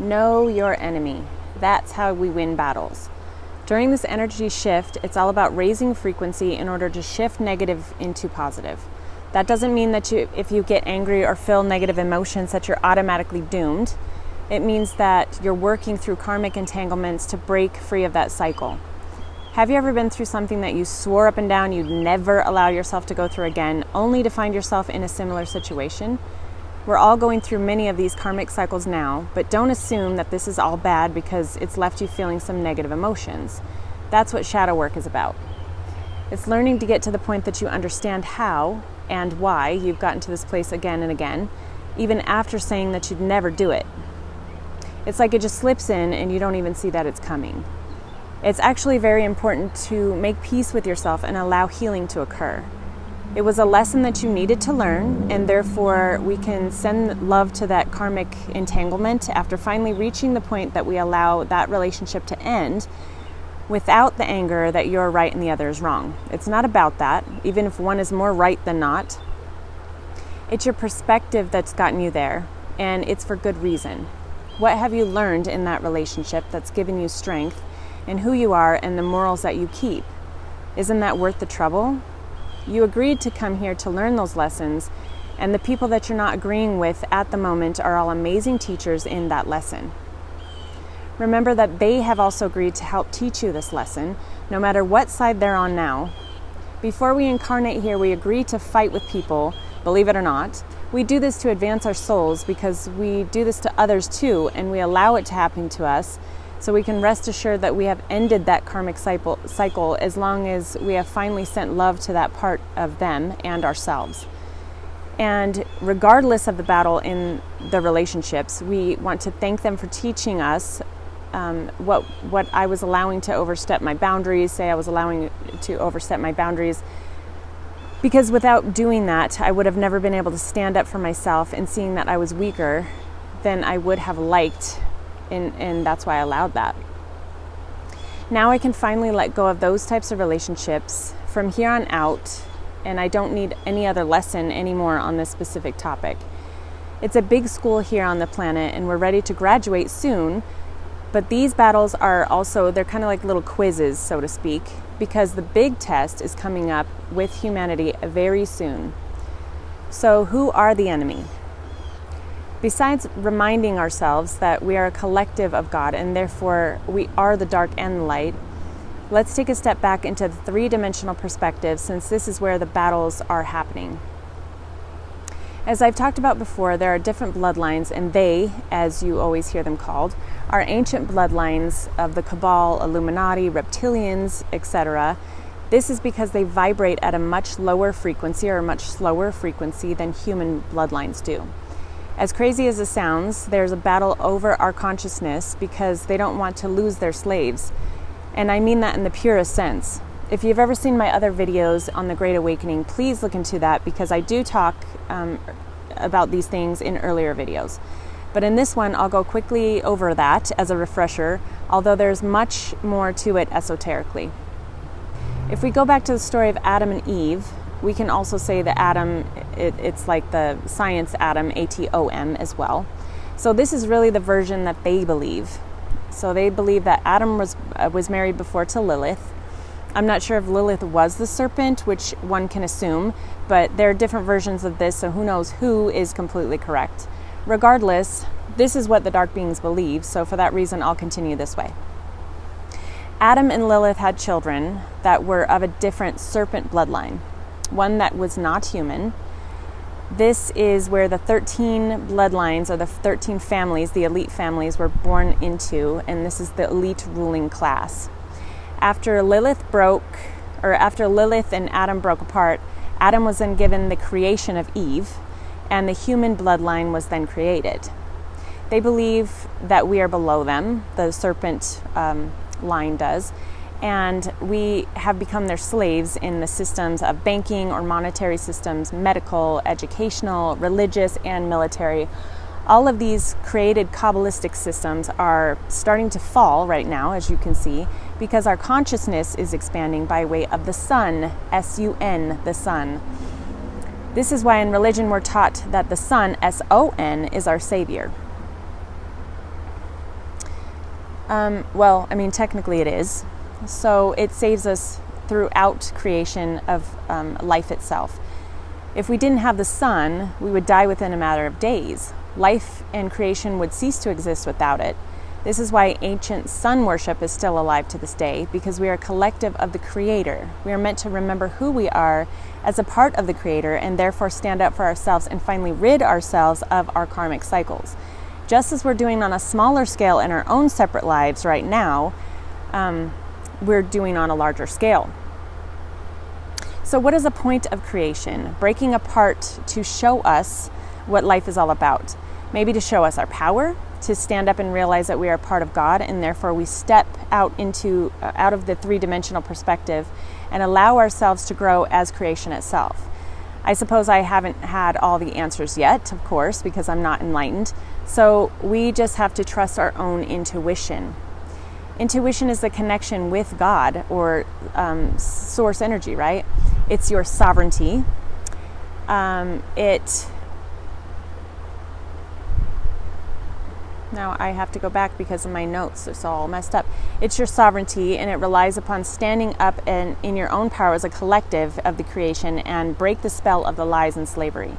Know your enemy. That's how we win battles. During this energy shift, it's all about raising frequency in order to shift negative into positive. That doesn't mean that if you get angry or feel negative emotions that you're automatically doomed. It means that you're working through karmic entanglements to break free of that cycle. Have you ever been through something that you swore up and down you'd never allow yourself to go through again, only to find yourself in a similar situation? We're all going through many of these karmic cycles now, but don't assume that this is all bad because it's left you feeling some negative emotions. That's what shadow work is about. It's learning to get to the point that you understand how and why you've gotten to this place again and again, even after saying that you'd never do it. It's like it just slips in and you don't even see that it's coming. It's actually very important to make peace with yourself and allow healing to occur. It was a lesson that you needed to learn, and therefore we can send love to that karmic entanglement after finally reaching the point that we allow that relationship to end without the anger that you're right and the other is wrong. It's not about that, even if one is more right than not. It's your perspective that's gotten you there, and it's for good reason. What have you learned in that relationship that's given you strength in who you are and the morals that you keep? Isn't that worth the trouble? You agreed to come here to learn those lessons, and the people that you're not agreeing with at the moment are all amazing teachers in that lesson. Remember that they have also agreed to help teach you this lesson, no matter what side they're on now. Before we incarnate here, we agree to fight with people, believe it or not. We do this to advance our souls because we do this to others too, and we allow it to happen to us, so we can rest assured that we have ended that karmic cycle as long as we have finally sent love to that part of them and ourselves. And regardless of the battle in the relationships, we want to thank them for teaching us what I was allowing to overstep my boundaries, because without doing that, I would have never been able to stand up for myself, and seeing that I was weaker than I would have liked. And that's why I allowed that. Now I can finally let go of those types of relationships from here on out, and I don't need any other lesson anymore on this specific topic. It's a big school here on the planet, and we're ready to graduate soon, but these battles are also, they're kind of like little quizzes, so to speak, because the big test is coming up with humanity very soon. So who are the enemy? Besides reminding ourselves that we are a collective of God and therefore we are the dark and the light, let's take a step back into the three-dimensional perspective, since this is where the battles are happening. As I've talked about before, there are different bloodlines, and they, as you always hear them called, are ancient bloodlines of the Cabal, Illuminati, reptilians, etc. This is because they vibrate at a much lower frequency or a much slower frequency than human bloodlines do. As crazy as it sounds, there's a battle over our consciousness because they don't want to lose their slaves. And I mean that in the purest sense. If you've ever seen my other videos on the Great Awakening, please look into that, because I do talk about these things in earlier videos. But in this one, I'll go quickly over that as a refresher, although there's much more to it esoterically. If we go back to the story of Adam and Eve, we can also say that Adam, it's like the science atom, atom as well. So this is really the version that they believe. So they believe that Adam was married before to Lilith. I'm not sure if Lilith was the serpent, which one can assume, but there are different versions of this, so who knows who is completely correct. Regardless, this is what the dark beings believe, so for that reason, I'll continue this way. Adam and Lilith had children that were of a different serpent bloodline, one that was not human. This is where the 13 bloodlines, or the 13 families, the elite families, were born into, and this is the elite ruling class. After Lilith and Adam broke apart, Adam was then given the creation of Eve, and the human bloodline was then created. They believe that we are below them, the serpent line does, and we have become their slaves in the systems of banking or monetary systems, medical, educational, religious, and military. All of these created Kabbalistic systems are starting to fall right now, as you can see, because our consciousness is expanding by way of the sun, S-U-N, the sun. This is why in religion we're taught that the sun, S-O-N, is our savior. Well, I mean, technically it is. So it saves us throughout creation of life itself. If we didn't have the sun, we would die within a matter of days. Life and creation would cease to exist without it. This is why ancient sun worship is still alive to this day, because we are a collective of the Creator. We are meant to remember who we are as a part of the Creator and therefore stand up for ourselves and finally rid ourselves of our karmic cycles. Just as we're doing on a smaller scale in our own separate lives right now, we're doing on a larger scale. So what is the point of creation? Breaking apart to show us what life is all about. Maybe to show us our power, to stand up and realize that we are part of God, and therefore we step out of the three-dimensional perspective and allow ourselves to grow as creation itself. I suppose I haven't had all the answers yet, of course, because I'm not enlightened. So we just have to trust our own intuition. Intuition is the connection with God, or source energy, right? It's your sovereignty. Now I have to go back because of my notes. It's all messed up. It's your sovereignty, and it relies upon standing up and in your own power as a collective of the creation and break the spell of the lies and slavery.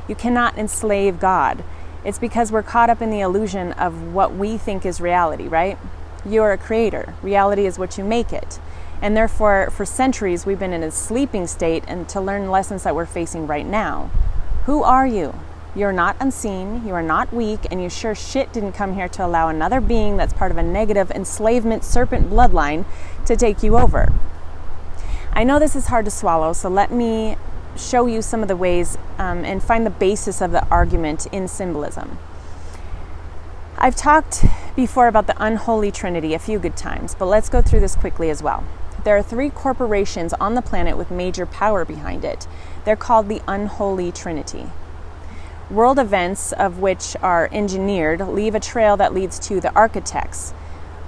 You cannot enslave God. It's because we're caught up in the illusion of what we think is reality, right? You're a creator. Reality is what you make it. And therefore, for centuries, we've been in a sleeping state and to learn lessons that we're facing right now. Who are you? You're not unseen, you are not weak, and you sure shit didn't come here to allow another being that's part of a negative enslavement serpent bloodline to take you over. I know this is hard to swallow, so let me show you some of the ways and find the basis of the argument in symbolism. I've talked before about the unholy trinity a few good times, but let's go through this quickly as well. There are 3 corporations on the planet with major power behind it. They're called the unholy trinity. World events, of which are engineered, leave a trail that leads to the architects.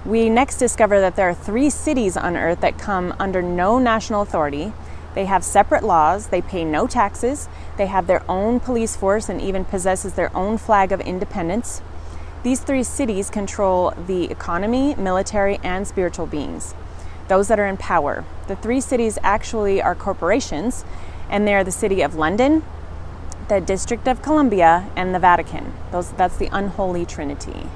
We next discover that there are 3 cities on Earth that come under no national authority. They have separate laws, they pay no taxes, they have their own police force and even possesses their own flag of independence. These 3 cities control the economy, military, and spiritual beings, those that are in power. The 3 cities actually are corporations, and they are the city of London, the District of Columbia, and the Vatican. That's the unholy trinity.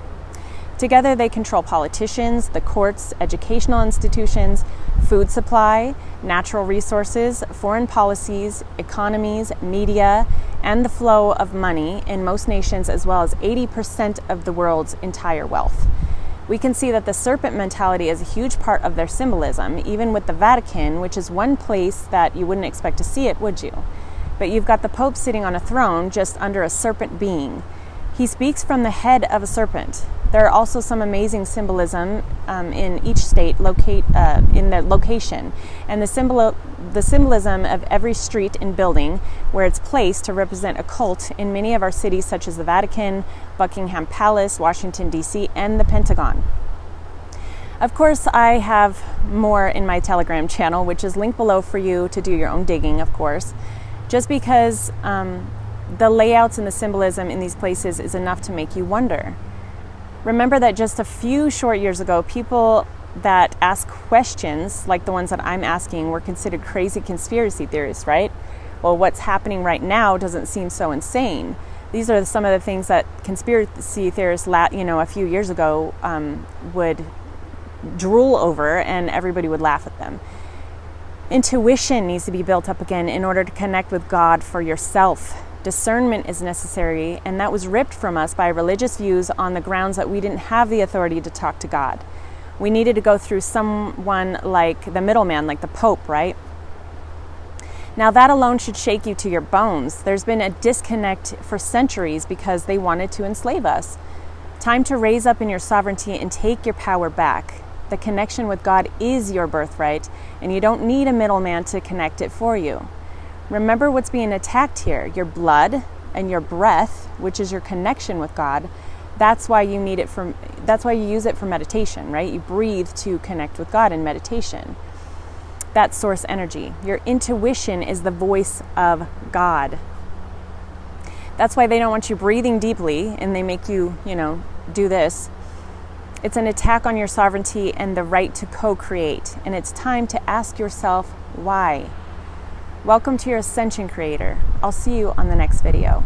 Together they control politicians, the courts, educational institutions, food supply, natural resources, foreign policies, economies, media, and the flow of money in most nations, as well as 80% of the world's entire wealth. We can see that the serpent mentality is a huge part of their symbolism, even with the Vatican, which is one place that you wouldn't expect to see it, would you? But you've got the Pope sitting on a throne just under a serpent being. He speaks from the head of a serpent. There are also some amazing symbolism in each state in their location, and the symbolism of every street and building where it's placed to represent a cult in many of our cities, such as the Vatican, Buckingham Palace, Washington, D.C., and the Pentagon. Of course, I have more in my Telegram channel, which is linked below for you to do your own digging, of course. Just because the layouts and the symbolism in these places is enough to make you wonder. Remember that just a few short years ago, people that ask questions like the ones that I'm asking were considered crazy conspiracy theorists, right? Well, what's happening right now doesn't seem so insane. These are some of the things that conspiracy theorists, a few years ago would drool over, and everybody would laugh at them. Intuition needs to be built up again in order to connect with God for yourself. Discernment is necessary, and that was ripped from us by religious views on the grounds that we didn't have the authority to talk to God. We needed to go through someone like the middleman, like the Pope, right? Now that alone should shake you to your bones. There's been a disconnect for centuries because they wanted to enslave us. Time to raise up in your sovereignty and take your power back. The connection with God is your birthright, and you don't need a middleman to connect it for you. Remember what's being attacked here, your blood and your breath, which is your connection with God. That's why you use it for meditation, right? You breathe to connect with God in meditation. That's source energy. Your intuition is the voice of God. That's why they don't want you breathing deeply, and they make you, do this. It's an attack on your sovereignty and the right to co-create, and it's time to ask yourself why. Welcome to your Ascension, Creator. I'll see you on the next video.